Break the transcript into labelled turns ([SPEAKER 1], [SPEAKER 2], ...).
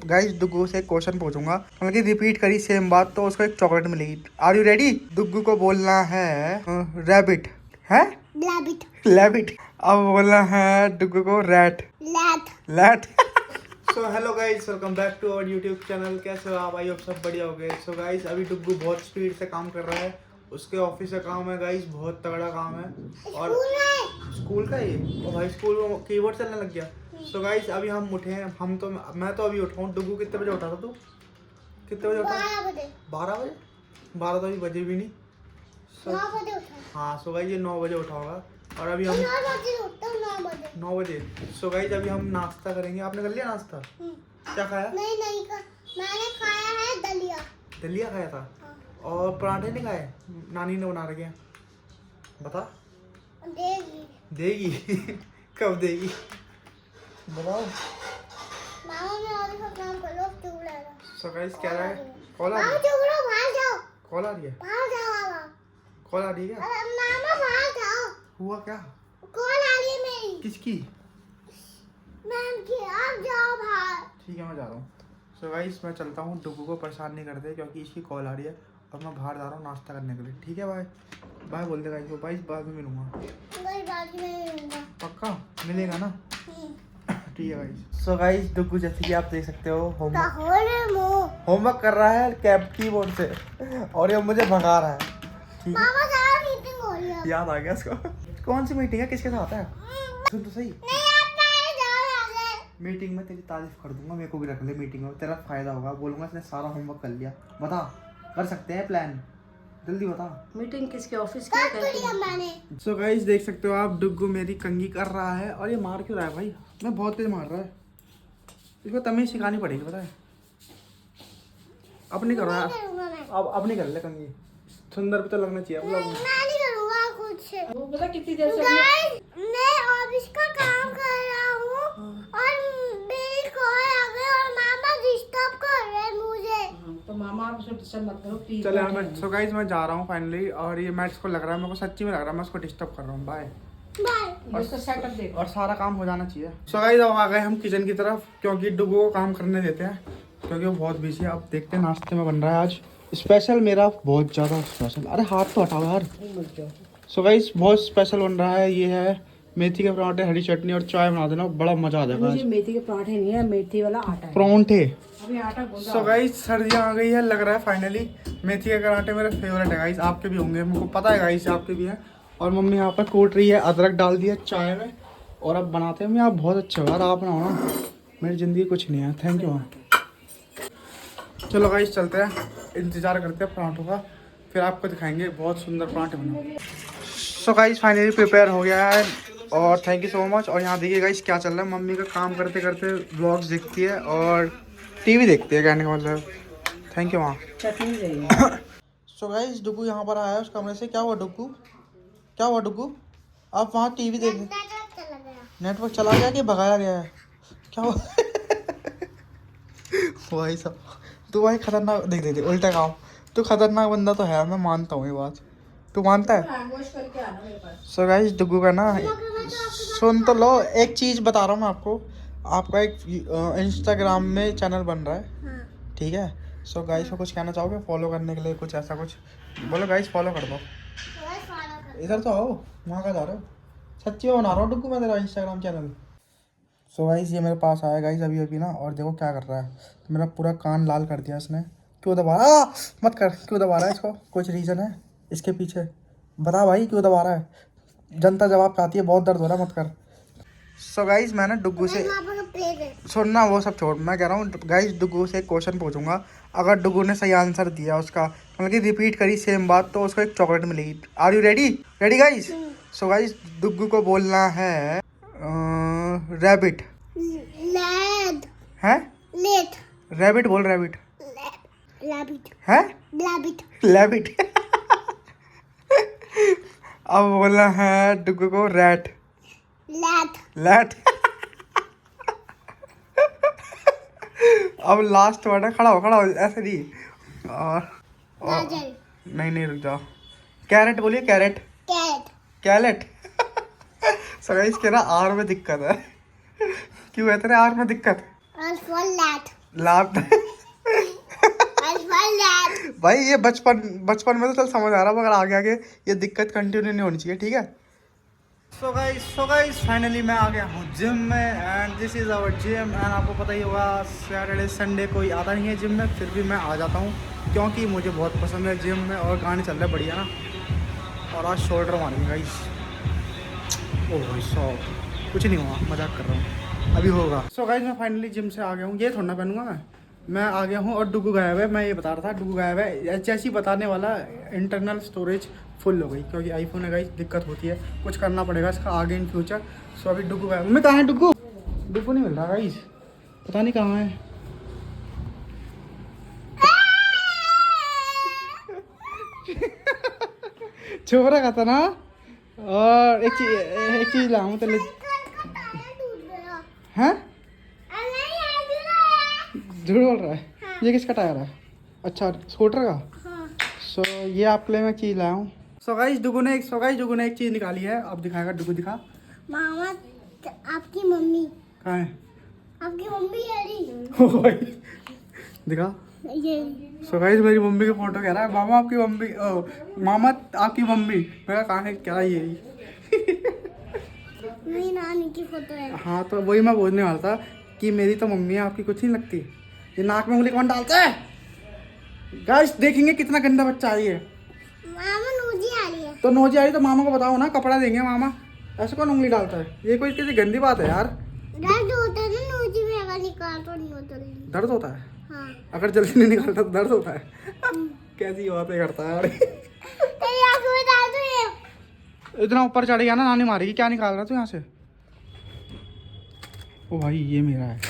[SPEAKER 1] Guys Duggu से एक question पूछूंगा, मतलब कि रिपीट करी सेम बात तो उसको एक चॉकलेट मिलेगी। Are you ready? डुग्गू को बोलना है रैबिट है,
[SPEAKER 2] रैबिट,
[SPEAKER 1] रैबिट। अब बोलना है डुग्गू को रैट,
[SPEAKER 2] लैट,
[SPEAKER 1] लैट। So hello guys, welcome back to our YouTube channel. कैसे हो आप? आई होप सब बढ़िया हो गए। सो गाइस अभी डुग्गू बहुत स्पीड से काम कर रहा है, उसके ऑफिस का काम है गाइस, बहुत तगड़ा काम है। और स्कूल का ये ओ भाई, स्कूल में कीबोर्ड चलने लग गया। सो गाइस अभी हम उठे हैं, मैं तो अभी उठा हूँ। डुग्गू कितने बजे उठा था तू? कितने बजे उठा?
[SPEAKER 2] 12 बजे।
[SPEAKER 1] 12 बजे? 12 तो अभी बजे भी नहीं।
[SPEAKER 2] 9 बजे उठा।
[SPEAKER 1] हाँ सो गाइस ये 9 बजे उठा होगा और अभी हम
[SPEAKER 2] 9 बजे उठता हूँ, 9 बजे।
[SPEAKER 1] 9 बजे। सो गाइस अभी हम नाश्ता करेंगे। आपने कर लिया नाश्ता? क्या खाया?
[SPEAKER 2] नहीं मैंने खाया है दलिया।
[SPEAKER 1] दलिया खाया था?
[SPEAKER 2] हाँ।
[SPEAKER 1] और पराठे नहीं खाए? नानी ने बना रखे हैं। बता।
[SPEAKER 2] देगी।
[SPEAKER 1] देगी? कब देगी बताओ।
[SPEAKER 2] मामा ने और सब काम कर लो, चुप रह।
[SPEAKER 1] सो गाइस क्या रहा है? कॉल आ रही
[SPEAKER 2] मामा
[SPEAKER 1] है?
[SPEAKER 2] चुप रहो, बाहर जाओ।
[SPEAKER 1] कॉल आ रही है?
[SPEAKER 2] बाहर जाओ मामा।
[SPEAKER 1] कॉल आ रही है क्या?
[SPEAKER 2] अरे मामा बाहर जाओ।
[SPEAKER 1] हुआ क्या?
[SPEAKER 2] कॉल आ रही है मेरी,
[SPEAKER 1] किसकी?
[SPEAKER 2] मैम की। आप जाओ बाहर।
[SPEAKER 1] ठीक है मैं जा रहा हूँ। सो गाइस मैं चलता हूँ, डुग्गू को परेशान नहीं करते क्योंकि इसकी कॉल आ रही है और मैं बाहर जा रहा हूँ नाश्ता करने के लिए। ठीक है बाय बाय बोल दे गाइस को। बाय बाद में मिलूंगा।
[SPEAKER 2] कोई बात नहीं होगा।
[SPEAKER 1] पक्का मिलेगा ना? ठीक है गाइस। सो गाइस डुग्गू जैसे कि आप देख सकते हो होमवर्क कर रहा है कैप कीबोर्ड से और ये मुझे भगा रहा है। ठीक है
[SPEAKER 2] मामा जरा मीटिंग हो रही है।
[SPEAKER 1] याद आ गया इसको। कौन सी मीटिंग है, किसके साथ है? सुन तो सही।
[SPEAKER 2] नहीं आप पहले जाओ यहाँ से।
[SPEAKER 1] मीटिंग में तेरी तारीफ कर दूंगा, मेरे को भी रख ले मीटिंग में, तेरा फायदा होगा। बोलूंगा इसने सारा होमवर्क कर लिया। बता, कर सकते हैं प्लान? जल्दी बता।
[SPEAKER 3] मीटिंग किसके ऑफिस
[SPEAKER 2] कर
[SPEAKER 3] की?
[SPEAKER 2] तो लिया मैंने।
[SPEAKER 1] सो गाइस देख सकते हो आप, डुग्गू मेरी कंघी कर रहा है और ये मार क्यों रहा है भाई? मैं बहुत तेज मार रहा है, इसको तमीज सिखानी पड़ेगी पता है। अब नहीं कर रहा है,
[SPEAKER 2] करूंगा मैं।
[SPEAKER 1] अब नहीं कर ले कंघी। सुंदर भी तो लगना चाहिए
[SPEAKER 2] मैं
[SPEAKER 1] मतलब।
[SPEAKER 2] नहीं करूंगा कुछ।
[SPEAKER 3] वो पता कितनी देर से
[SPEAKER 2] गाइस मैं ऑफिस का काम कर रहा हूँ और मेरी कॉल आ गई और मामा डिस्टर्ब कर रहे हैं मुझे।
[SPEAKER 3] तो मामा आप उसे डिस्टर्ब मत करो प्लीज।
[SPEAKER 1] चले मैं, सो गाइस मैं जा रहा हूँ फाइनली। और ये मैथ्स को लग रहा है, मेरे को सच्ची में लग रहा है मैं उसको डिस्टर्ब कर रहा हूँ। बाय।
[SPEAKER 2] बाय।
[SPEAKER 3] उसका सेटअप देखो।
[SPEAKER 1] और सारा काम हो जाना चाहिए। सो गाइस अब आ गए हम किचन की तरफ क्योंकि डुग्गू को काम करने देते हैं क्योंकि वो बहुत बिजी है। अब देखते हैं नाश्ते में बन रहा है आज स्पेशल, मेरा बहुत ज़्यादा स्पेशल। अरे हाथ तो हटाओ यार। सो गाइस बहुत स्पेशल बन रहा है। ये है मेथी के पराठे, हरी चटनी और चाय बना देना, बड़ा मजा आ जाएगा।
[SPEAKER 3] मुझे मेथी के पराठे नहीं है, मेथी वाला आटा है।
[SPEAKER 1] परांठे।
[SPEAKER 3] अभी आटा गूंदा।
[SPEAKER 1] सो गाइस सर्दियाँ आ गई है, लग रहा है फाइनली। मेथी के पराठे मेरे फेवरेट है गाइस, आपके भी होंगे मुझको पता है गाइस, आपके भी हैं। और मम्मी यहाँ पर कूट रही है, अदरक डाल दिया चाय में और अब बनाते हैं। मैं आप बहुत अच्छा यार, आप बनाओ ना, मेरी ज़िंदगी कुछ नहीं है। Thank you. चलो गाइस चलते हैं, इंतज़ार करते हैं पराठों का, फिर आपको दिखाएंगे बहुत सुंदर पराठे बना। सो गाइस फाइनली प्रिपेयर हो गया है और थैंक यू सो मच। और यहाँ देखिए गाइस क्या चल रहा है, मम्मी का काम करते करते व्लॉग्स देखती है और टीवी देखती है, कहने का मतलब। थैंक यू माँ।
[SPEAKER 3] चटनी चाहिए।
[SPEAKER 1] सो गाइस डुग्गू यहाँ पर आया है उस कमरे से। क्या हुआ डुग्गू? क्या हुआ डुग्गू? आप वहाँ टीवी देख रहे?
[SPEAKER 2] चला गया।
[SPEAKER 1] नेटवर्क चला गया कि भगाया गया है? क्या हुआ? भाई साहब तू भाई खतरनाक, देख देख उल्टा काम। तू खतरनाक बंदा तो है, मैं मानता हूँ ये बात। तू मानता है?
[SPEAKER 3] वॉश करके आना मेरे पास।
[SPEAKER 1] सो गाइस डुग्गू का ना, सुन तो लो, एक चीज़ बता रहा हूँ मैं आपको। आपका एक इंस्टाग्राम में चैनल बन रहा है, ठीक है? सो गाइस को कुछ कहना चाहोगे फॉलो करने के लिए? कुछ ऐसा कुछ बोलो गाइस, फॉलो कर दो। इधर तो आओ, वहाँ का जा रहे हो? सच्ची में बना रहा हूँ डुग्गू मैं तेरा इंस्टाग्राम चैनल। सो गाइस ये मेरे पास आया गाइस अभी अभी ना, और देखो क्या कर रहा है। मेरा पूरा कान लाल कर दिया इसने। क्यों दबा रहा? मत कर, क्यों दबा रहा है इसको? कुछ रीज़न है इसके पीछे? बता भाई क्यों दबा रहा है? जनता जवाब चाहती है, बहुत दर्द हो रहा है, मत कर। सो गाइस मैं ना डुग्गू से, सुनना वो सब छोड़, मैं कह रहा हूँ गाइस डुग्गू से एक क्वेश्चन पूछूंगा। अगर डुग्गू ने सही आंसर दिया उसका, मतलब कि रिपीट करी सेम बात तो उसको एक चॉकलेट मिलेगी। Are you ready? Ready guys? So guys Duggu को बोलना है रैबिट
[SPEAKER 2] लैड
[SPEAKER 1] है,
[SPEAKER 2] लेट
[SPEAKER 1] रैबिट बोल, रैबिट
[SPEAKER 2] रैबिट
[SPEAKER 1] है,
[SPEAKER 2] रैबिट
[SPEAKER 1] रैबिट। अब बोलना है डुग्गू को रैट,
[SPEAKER 2] लैट
[SPEAKER 1] लैट। अब लास्ट वर्ड है, खड़ा हो ऐसे नहीं। और
[SPEAKER 2] गाजर
[SPEAKER 1] नहीं रुक जाओ, कैरेट बोलिए, carrot,
[SPEAKER 2] carrot
[SPEAKER 1] carrot. So guys कह रहा आर में दिक्कत है। क्यों है तेरे आर में दिक्कत?
[SPEAKER 2] और फॉर लैट
[SPEAKER 1] लाभ भाई ये बचपन में तो चल समझ आ रहा, मगर आगे आगे ये दिक्कत कंटिन्यू नहीं होनी चाहिए, ठीक है। सो गाइस फाइनली मैं आ गया हूँ जिम में, and this is our gym. एंड आपको पता ही होगा सैटरडे संडे कोई आता नहीं है जिम में, फिर भी मैं आ जाता हूँ क्योंकि मुझे बहुत पसंद है जिम में, और गाने चल रहे हैं बढ़िया ना। और आज शोल्डर मारेंगे गाइस। ओह भाई सॉफ्ट, कुछ नहीं हुआ, मजाक कर रहा हूँ, अभी होगा। सो गाइस मैं फाइनली जिम से आ गया हूँ, ये थोड़ा ना पहनूंगा मैं आ गया हूँ। और डुगू गायब है, मैं ये बता रहा था डुगू गायब है, जैसे ही बताने वाला इंटरनल स्टोरेज फुल हो गई, क्योंकि आईफोन है गाइस, दिक्कत होती है, कुछ करना पड़ेगा इसका आगे इन फ्यूचर। सो अभी डुगू गायब, मैं कहाँ है डुगू? डुगू नहीं मिल रहा गाइस, पता नहीं कहाँ है। छोरा का था ना। और एक चीज लाऊं तो हैं? झूठ बोल रहा है? ये किसका टायर है? अच्छा स्कूटर का। सो ये आपके लिए मैं चीज़ लाया हूँ। सो गाइस डुगू ने एक चीज़ निकाली है, अब दिखाएगा डुगू, दिखा।
[SPEAKER 2] मामा आपकी मम्मी
[SPEAKER 1] कहाँ है?
[SPEAKER 2] आपकी मम्मी है
[SPEAKER 1] दिखा।
[SPEAKER 2] ये
[SPEAKER 1] सो गाइस मेरी मम्मी की फोटो कह रहा है, मामा आपकी मम्मी, मामा आपकी मम्मी। मेरा कहाँ है, क्या है ये?
[SPEAKER 2] मेरी नानी की फोटो है।
[SPEAKER 1] हाँ तो वही मैं बोलने वाला था कि मेरी तो मम्मी है, आपकी कुछ नहीं लगती। ये नाक में उंगली कौन डालता है? गाइस देखेंगे कितना गंदा बच्चा है ये।
[SPEAKER 2] मामा नोजी आ रही है।
[SPEAKER 1] तो नोजी आ रही तो मामा को बताओ ना, कपड़ा देंगे मामा। ऐसे कौन उंगली डालता है? ये कोई किसी गंदी बात है यार।
[SPEAKER 2] दर्द होता है ना नोजी में, अगर निकाल तो नहीं होता।
[SPEAKER 1] दर्द होता है?
[SPEAKER 2] हाँ।
[SPEAKER 1] अगर जल्दी नहीं निकलता तो दर्द होता है? कैसी बातें करता है यार।
[SPEAKER 2] तेरी आंखों में डाल दो ये।
[SPEAKER 1] इतना ऊपर चढ़ गया ना, नानी मारेगी। क्या निकाल रहा तू यहाँ से? ओ भाई ये मेरा है।